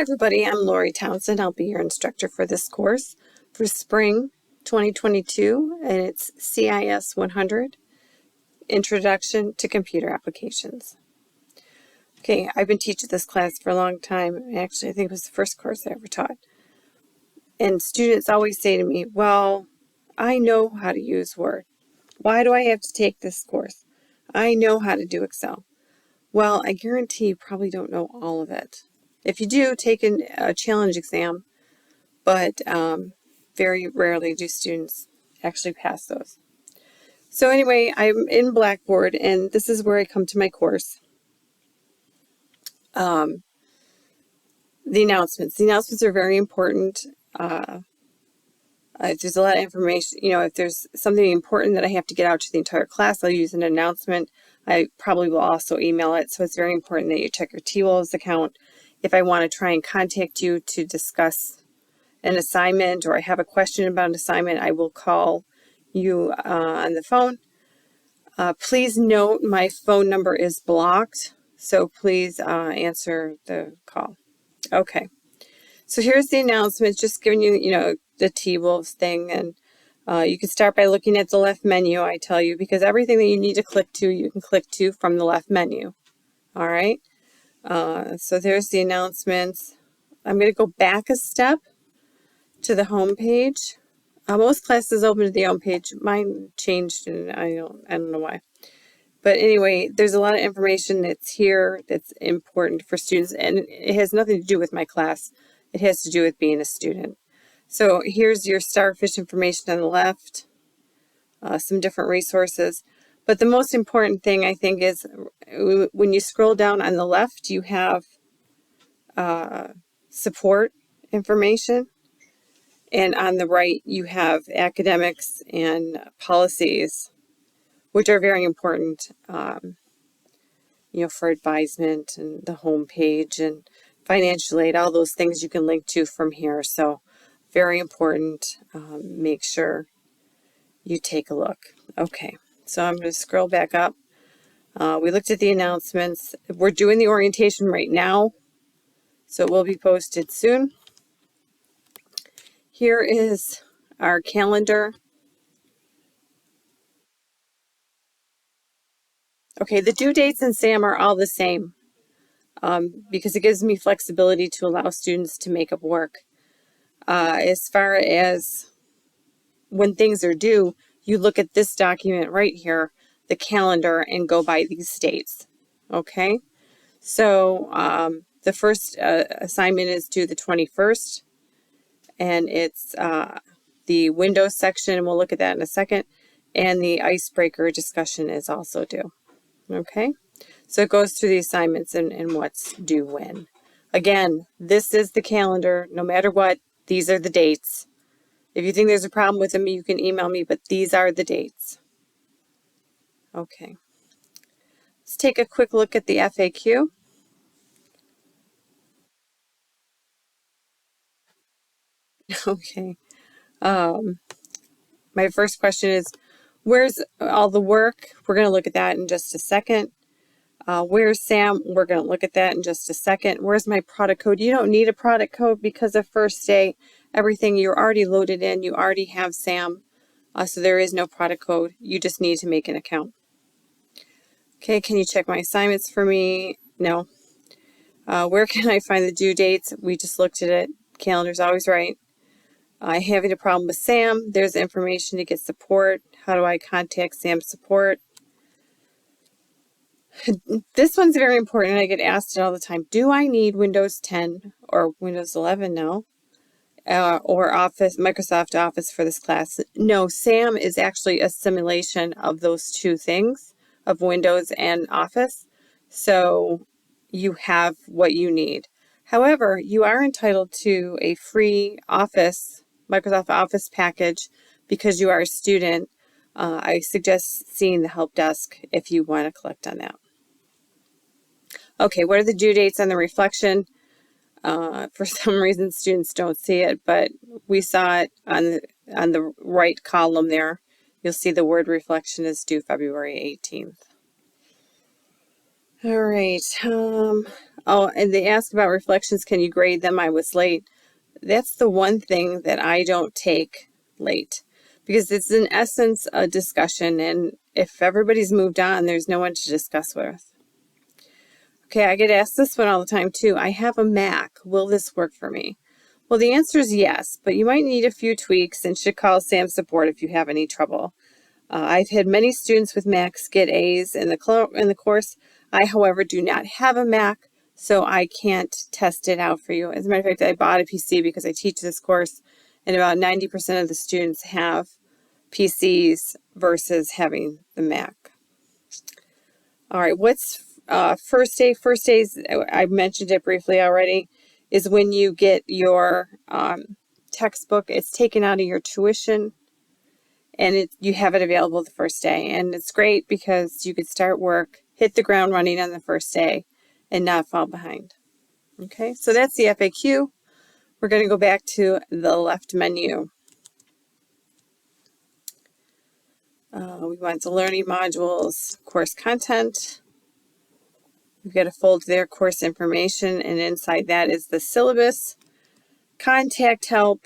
everybody, I'm Lori Townsend. I'll be your instructor for this course for spring 2022, and it's CIS 100, Introduction to Computer Applications. Okay, I've been teaching this class for a long time. Actually, I think it was the first course I ever taught. And students always say to me, well, I know how to use Word. Why do I have to take this course? I know how to do Excel. Well, I guarantee you probably don't know all of it. If you do, take a challenge exam, but very rarely do students actually pass those. So anyway, I'm in Blackboard, and this is where I come to my course. The announcements. The announcements are very important. If there's a lot of information, if there's something important that I have to get out to the entire class, I'll use an announcement. I probably will also email it, so it's very important that you check your T-Wolves account. If I want to try and contact you to discuss an assignment, or I have a question about an assignment, I will call you on the phone. Please note my phone number is blocked, so please answer the call. Okay, so here's the announcement, just giving you, the T-Wolves thing, and you can start by looking at the left menu, I tell you, because everything that you need to click to, you can click to from the left menu. All right, so there's the announcements. I'm going to go back a step to the home page. Most classes open to the home page. Mine changed, and I don't know why. But anyway, there's a lot of information that's here that's important for students, and it has nothing to do with my class. It has to do with being a student. So here's your Starfish information on the left, some different resources. But the most important thing, I think, is when you scroll down on the left, you have support information. And on the right, you have academics and policies, which are very important, for advisement and the home page and financial aid, all those things you can link to from here. So very important. Make sure you take a look. Okay, so I'm going to scroll back up. We looked at the announcements. We're doing the orientation right now, so it will be posted soon. Here is our calendar. Okay, the due dates in SAM are all the same because it gives me flexibility to allow students to make up work. As far as when things are due, you look at this document right here, the calendar, and go by these dates. Okay, so the first assignment is due the 21st, and it's the Windows section, and we'll look at that in a second, and the Icebreaker discussion is also due. Okay, so it goes through the assignments and what's due when. Again, this is the calendar. No matter what, these are the dates. If you think there's a problem with them, you can email me, but these are the dates. Okay, let's take a quick look at the FAQ. Okay, my first question is, where's all the work? We're going to look at that in just a second. Where's SAM? We're going to look at that in just a second. Where's my product code? You don't need a product code because of first day, everything you're already loaded in. You already have SAM, so there is no product code. You just need to make an account. Okay, can you check my assignments for me? No. Where can I find the due dates? We just looked at it. Calendar's always right. Having a problem with SAM, there's information to get support. How do I contact SAM support? This one's very important. I get asked it all the time. Do I need Windows 10 or Windows 11 now? Or Microsoft Office for this class? No, SAM is actually a simulation of those two things, of Windows and Office. So you have what you need. However, you are entitled to a free Microsoft Office package because you are a student. I suggest seeing the help desk if you want to collect on that. Okay, what are the due dates on the reflection? For some reason, students don't see it, but we saw it on the right column there. You'll see the word reflection is due February 18th. All right. Oh, and they ask about reflections. Can you grade them? I was late. That's the one thing that I don't take late, because it's in essence a discussion, and if everybody's moved on, there's no one to discuss with. Okay, I get asked this one all the time too. I have a Mac. Will this work for me? Well, the answer is yes, but you might need a few tweaks and should call Sam Support if you have any trouble. I've had many students with Macs get A's in the course. I, however, do not have a Mac, so I can't test it out for you. As a matter of fact, I bought a PC because I teach this course, and about 90% of the students have PCs versus having the Mac. All right, what's first day? First days, I mentioned it briefly already, is when you get your textbook. It's taken out of your tuition, and you have it available the first day. And it's great because you could start work, hit the ground running on the first day, and not fall behind. Okay, so that's the FAQ. We're going to go back to the left menu. We want the learning modules, course content. We've got a folder there, course information, and inside that is the syllabus, contact help,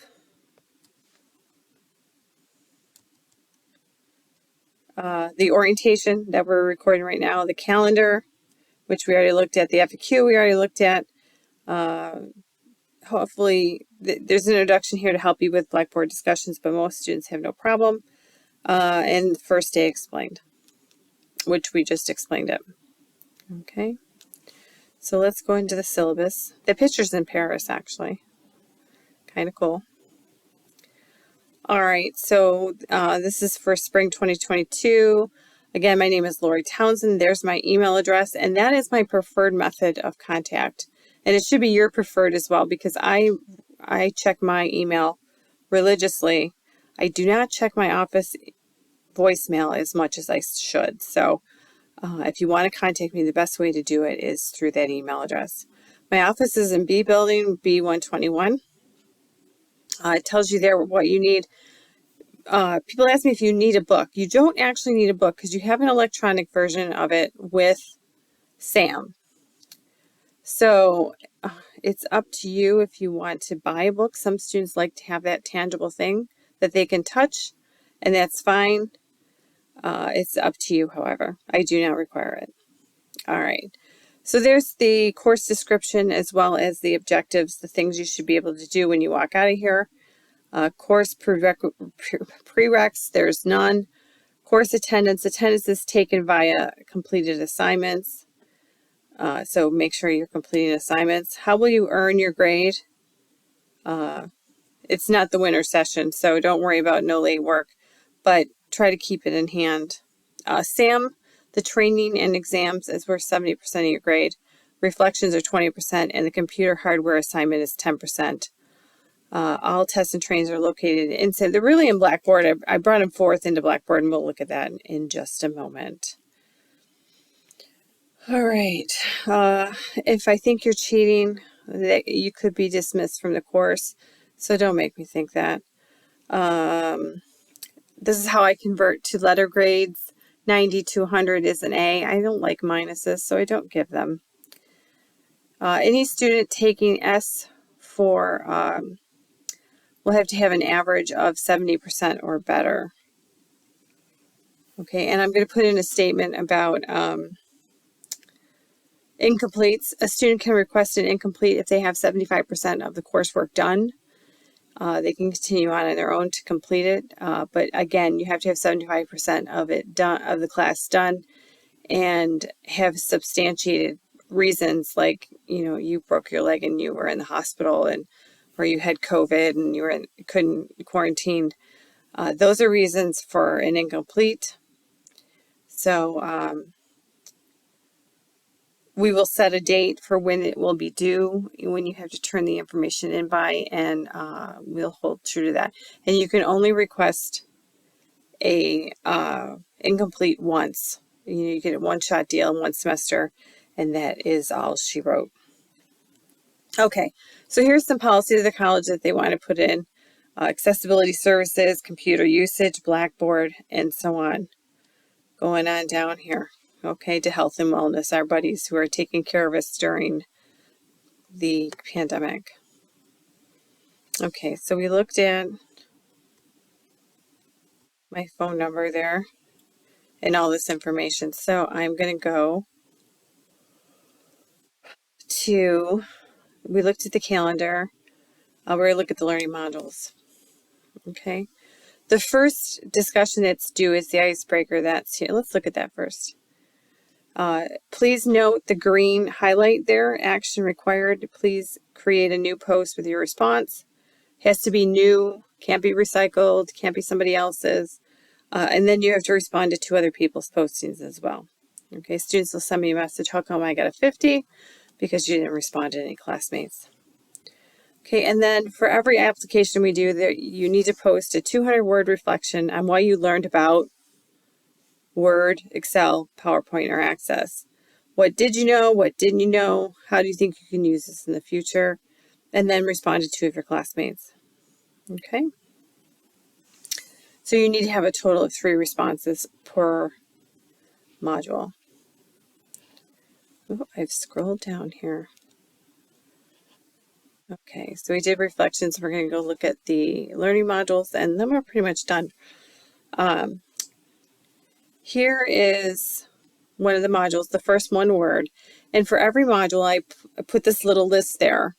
the orientation that we're recording right now, the calendar, which we already looked at, the FAQ we already looked at. Hopefully, there's an introduction here to help you with Blackboard discussions, but most students have no problem. And first day explained, which we just explained it. Okay, so let's go into the syllabus. The picture's in Paris, actually. Kind of cool. All right, so this is for spring 2022. Again, my name is Lori Townsend. There's my email address, and that is my preferred method of contact. And it should be your preferred as well, because I check my email religiously. I do not check my office voicemail as much as I should. So if you want to contact me, the best way to do it is through that email address. My office is in B building, B121. It tells you there what you need. People ask me if you need a book. You don't actually need a book because you have an electronic version of it with Sam. So it's up to you if you want to buy a book. Some students like to have that tangible thing that they can touch, and that's fine. It's up to you, however. I do not require it. All right. So there's the course description as well as the objectives, the things you should be able to do when you walk out of here. Course prereqs, there's none. Course attendance is taken via completed assignments. So make sure you're completing assignments. How will you earn your grade? It's not the winter session, so don't worry about no late work, but try to keep it in hand. SAM, the training and exams is worth 70% of your grade. Reflections are 20%, and the computer hardware assignment is 10%. All tests and trainings are located inside. They're really in Blackboard. I brought them forth into Blackboard, and we'll look at that in just a moment. All right. If I think you're cheating, you could be dismissed from the course, so don't make me think that. This is how I convert to letter grades. 90 to 100 is an A. I don't like minuses, so I don't give them. Any student taking S4 will have to have an average of 70% or better. Okay, and I'm going to put in a statement about incompletes. A student can request an incomplete if they have 75% of the coursework done. They can continue on their own to complete it, but again, you have to have 75% of it done, of the class done, and have substantiated reasons, like you broke your leg and you were in the hospital, or you had COVID and you couldn't quarantine. Those are reasons for an incomplete. So we will set a date for when it will be due, when you have to turn the information in by, and we'll hold true to that. And you can only request a incomplete once. You get a one-shot deal in one semester, and that is all she wrote. Okay, so here's some policy of the college that they want to put in. Accessibility services, computer usage, Blackboard, and so on. Going on down here. Okay, to health and wellness, our buddies who are taking care of us during the pandemic. Okay, so we looked at my phone number there and all this information. So I'm going to go to, we looked at the calendar. We're going to look at the learning modules. Okay. The first discussion that's due is the icebreaker. That's here. Let's look at that first. Please note the green highlight there, action required. Please create a new post with your response. Has to be new, can't be recycled, can't be somebody else's. And then you have to respond to 2 other people's postings as well. Okay, students will send me a message, how come I got a 50? Because you didn't respond to any classmates. Okay, and then for every application we do, there you need to post a 200-word reflection on what you learned about Word, Excel, PowerPoint, or Access. What did you know? What didn't you know? How do you think you can use this in the future? And then respond to 2 of your classmates. Okay. So you need to have a total of 3 responses per module. Oh, I've scrolled down here. Okay, so we did reflections. We're going to go look at the learning modules, and then we're pretty much done. Here is one of the modules, the first one, Word. And for every module, I put this little list there.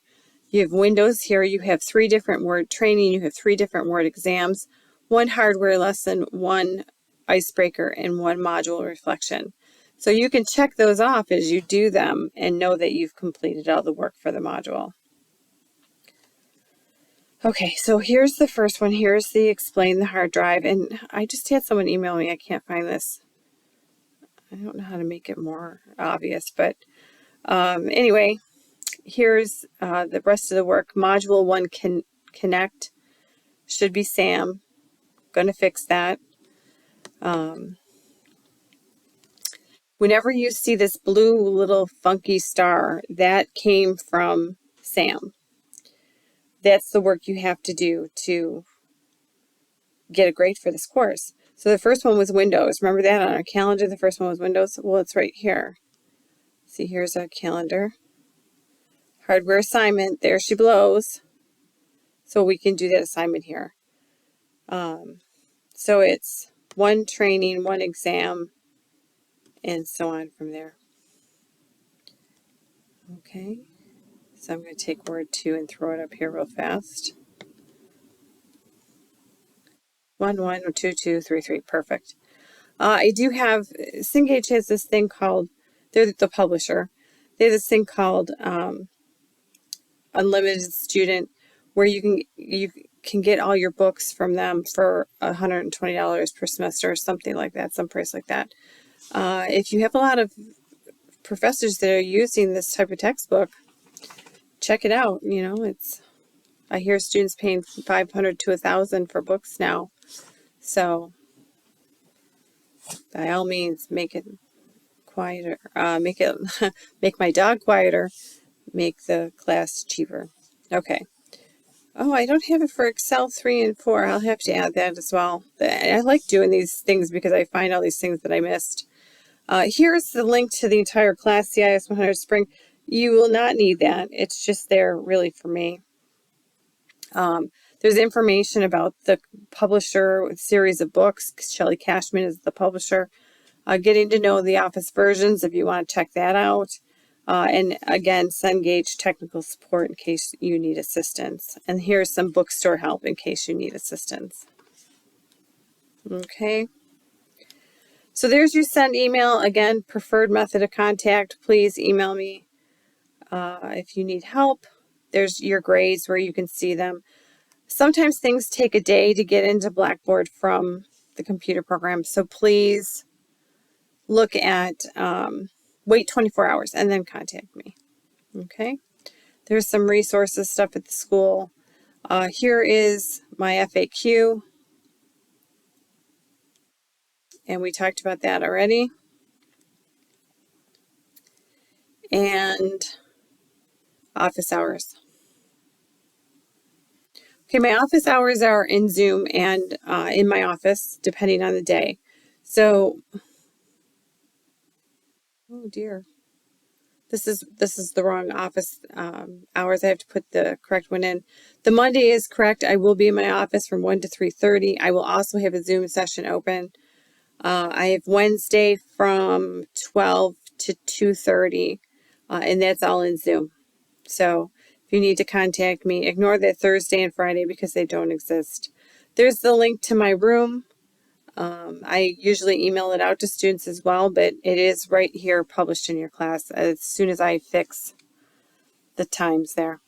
You have Windows here. You have 3 different Word training. You have 3 different Word exams, 1 hardware lesson, 1 icebreaker, and 1 module reflection. So you can check those off as you do them and know that you've completed all the work for the module. Okay, so here's the first one. Here's the explain the hard drive. And I just had someone email me. I can't find this. I don't know how to make it more obvious, but anyway, here's the rest of the work. Module 1 can connect. Should be Sam. Going to fix that. Whenever you see this blue little funky star, that came from Sam. That's the work you have to do to get a grade for this course. So the first one was Windows. Remember that on our calendar, the first one was Windows? Well, it's right here. See, here's our calendar. Hardware assignment, there she blows. So we can do that assignment here. So it's 1 training, 1 exam, and so on from there. Okay, so I'm going to take Word 2 and throw it up here real fast. 1, 1, 2, 2, 3, 3, perfect. I do have, Cengage has this thing called, they're the publisher, they have this thing called Unlimited Student, where you can get all your books from them for $120 per semester or something like that, some price like that. If you have a lot of professors that are using this type of textbook, check it out. You know, I hear students paying $500 to $1,000 for books now. So by all means, make it quieter. Make my dog quieter. Make the class cheaper. Okay. Oh, I don't have it for Excel 3 and 4. I'll have to add that as well. I like doing these things because I find all these things that I missed. Here's the link to the entire class, CIS 100 Spring. You will not need that. It's just there really for me. There's information about the publisher with series of books. Shelley Cashman is the publisher. Getting to know the Office versions if you want to check that out. And again, Cengage technical support in case you need assistance. And here's some bookstore help in case you need assistance. Okay. So there's your send email. Again, preferred method of contact. Please email me if you need help. There's your grades where you can see them. Sometimes things take a day to get into Blackboard from the computer program. So please look at, wait 24 hours and then contact me. Okay. There's some resources stuff at the school. Here is my FAQ. And we talked about that already. And office hours. Okay, my office hours are in Zoom and in my office, depending on the day. So, oh dear. This is the wrong office hours. I have to put the correct one in. The Monday is correct. I will be in my office from 1 to 3:30. I will also have a Zoom session open. I have Wednesday from 12 to 2:30, and that's all in Zoom. So if you need to contact me, ignore that Thursday and Friday because they don't exist. There's the link to my room. I usually email it out to students as well, but it is right here published in your class as soon as I fix the times there.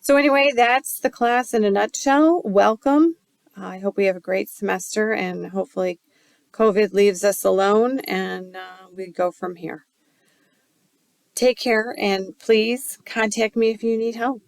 So anyway, that's the class in a nutshell. Welcome. I hope we have a great semester and hopefully COVID leaves us alone and we go from here. Take care and please contact me if you need help.